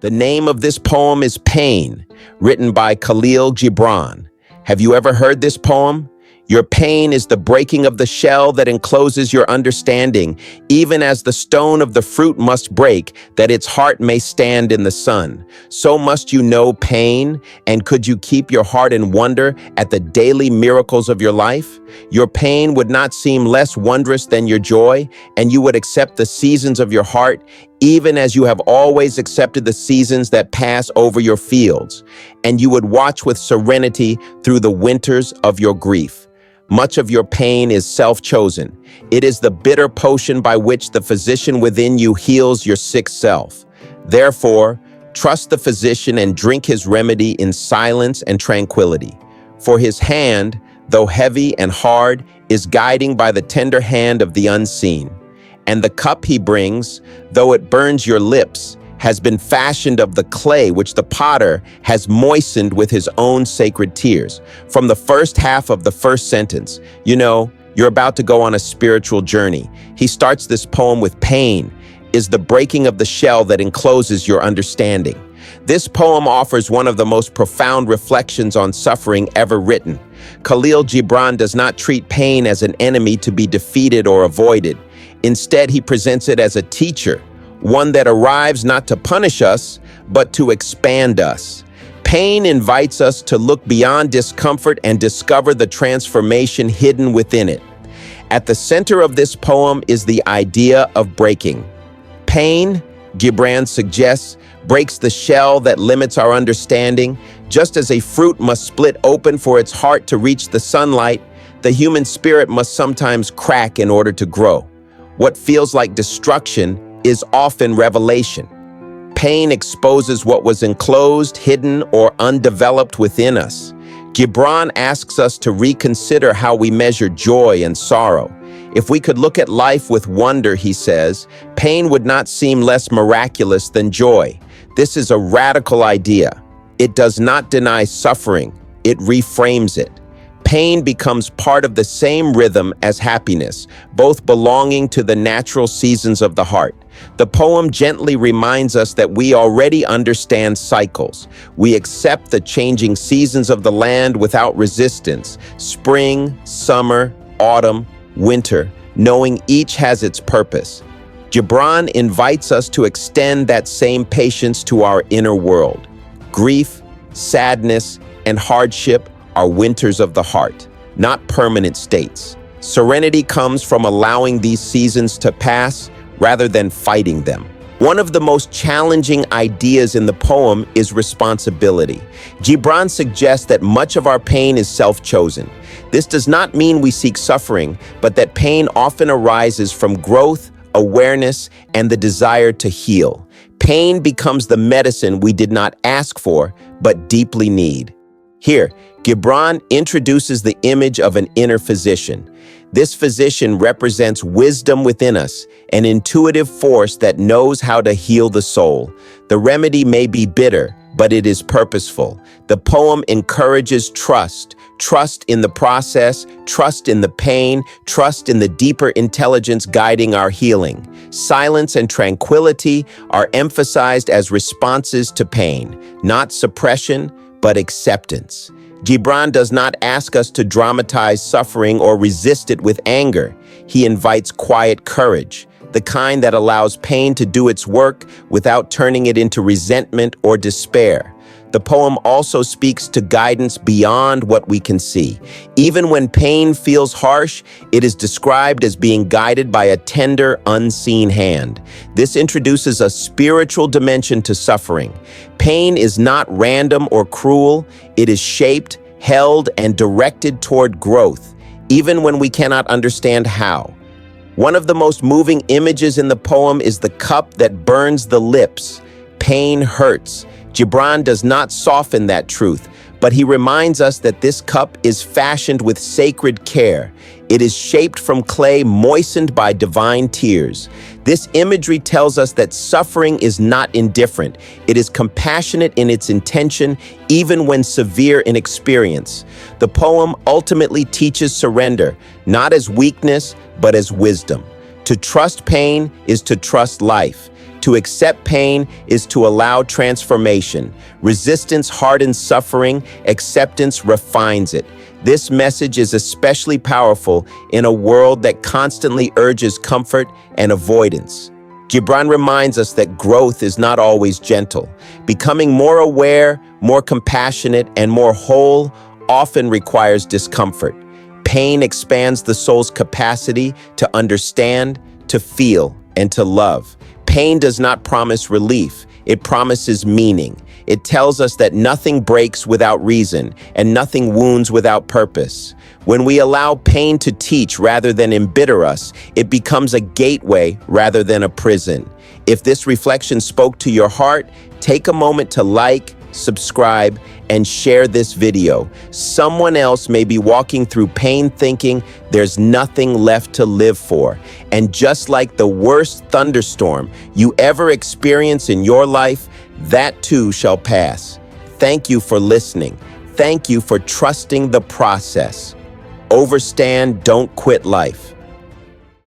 The name of this poem is Pain, written by Khalil Gibran. Have you ever heard this poem? Your pain is the breaking of the shell that encloses your understanding, even as the stone of the fruit must break, that its heart may stand in the sun. So must you know pain, and could you keep your heart in wonder at the daily miracles of your life? Your pain would not seem less wondrous than your joy, and you would accept the seasons of your heart, even as you have always accepted the seasons that pass over your fields, and you would watch with serenity through the winters of your grief. Much of your pain is self-chosen. It is the bitter potion by which the physician within you heals your sick self. Therefore, trust the physician and drink his remedy in silence and tranquility. For his hand, though heavy and hard, is guiding by the tender hand of the unseen. And the cup he brings, though it burns your lips, has been fashioned of the clay which the potter has moistened with his own sacred tears. From the first half of the first sentence, you're about to go on a spiritual journey. He starts this poem with pain is the breaking of the shell that encloses your understanding. This poem offers one of the most profound reflections on suffering ever written. Khalil Gibran does not treat pain as an enemy to be defeated or avoided. Instead, he presents it as a teacher, one that arrives not to punish us, but to expand us. Pain invites us to look beyond discomfort and discover the transformation hidden within it. At the center of this poem is the idea of breaking. Pain, Gibran suggests, breaks the shell that limits our understanding. Just as a fruit must split open for its heart to reach the sunlight, the human spirit must sometimes crack in order to grow. What feels like destruction is often revelation. Pain exposes what was enclosed, hidden, or undeveloped within us. Gibran asks us to reconsider how we measure joy and sorrow. If we could look at life with wonder, he says, pain would not seem less miraculous than joy. This is a radical idea. It does not deny suffering, it reframes it. Pain becomes part of the same rhythm as happiness, both belonging to the natural seasons of the heart. The poem gently reminds us that we already understand cycles. We accept the changing seasons of the land without resistance: spring, summer, autumn, winter, knowing each has its purpose. Gibran invites us to extend that same patience to our inner world. Grief, sadness, and hardship are winters of the heart, not permanent states. Serenity comes from allowing these seasons to pass rather than fighting them. One of the most challenging ideas in the poem is responsibility. Gibran suggests that much of our pain is self-chosen. This does not mean we seek suffering, but that pain often arises from growth, awareness, and the desire to heal. Pain becomes the medicine we did not ask for, but deeply need. Here, Gibran introduces the image of an inner physician. This physician represents wisdom within us, an intuitive force that knows how to heal the soul. The remedy may be bitter, but it is purposeful. The poem encourages trust in the process, trust in the pain, trust in the deeper intelligence guiding our healing. Silence and tranquility are emphasized as responses to pain, not suppression, but acceptance. Gibran does not ask us to dramatize suffering or resist it with anger. He invites quiet courage, the kind that allows pain to do its work without turning it into resentment or despair. The poem also speaks to guidance beyond what we can see. Even when pain feels harsh, it is described as being guided by a tender, unseen hand. This introduces a spiritual dimension to suffering. Pain is not random or cruel. It is shaped, held, and directed toward growth, even when we cannot understand how. One of the most moving images in the poem is the cup that burns the lips. Pain hurts. Gibran does not soften that truth, but he reminds us that this cup is fashioned with sacred care. It is shaped from clay moistened by divine tears. This imagery tells us that suffering is not indifferent. It is compassionate in its intention, even when severe in experience. The poem ultimately teaches surrender, not as weakness, but as wisdom. To trust pain is to trust life. To accept pain is to allow transformation. Resistance hardens suffering, acceptance refines it. This message is especially powerful in a world that constantly urges comfort and avoidance. Gibran reminds us that growth is not always gentle. Becoming more aware, more compassionate, and more whole often requires discomfort. Pain expands the soul's capacity to understand, to feel, and to love. Pain does not promise relief, it promises meaning. It tells us that nothing breaks without reason and nothing wounds without purpose. When we allow pain to teach rather than embitter us, it becomes a gateway rather than a prison. If this reflection spoke to your heart, take a moment to like, subscribe, and share this video. Someone else may be walking through pain thinking there's nothing left to live for. And just like the worst thunderstorm you ever experience in your life, that too shall pass. Thank you for listening. Thank you for trusting the process. Overstand, don't quit life.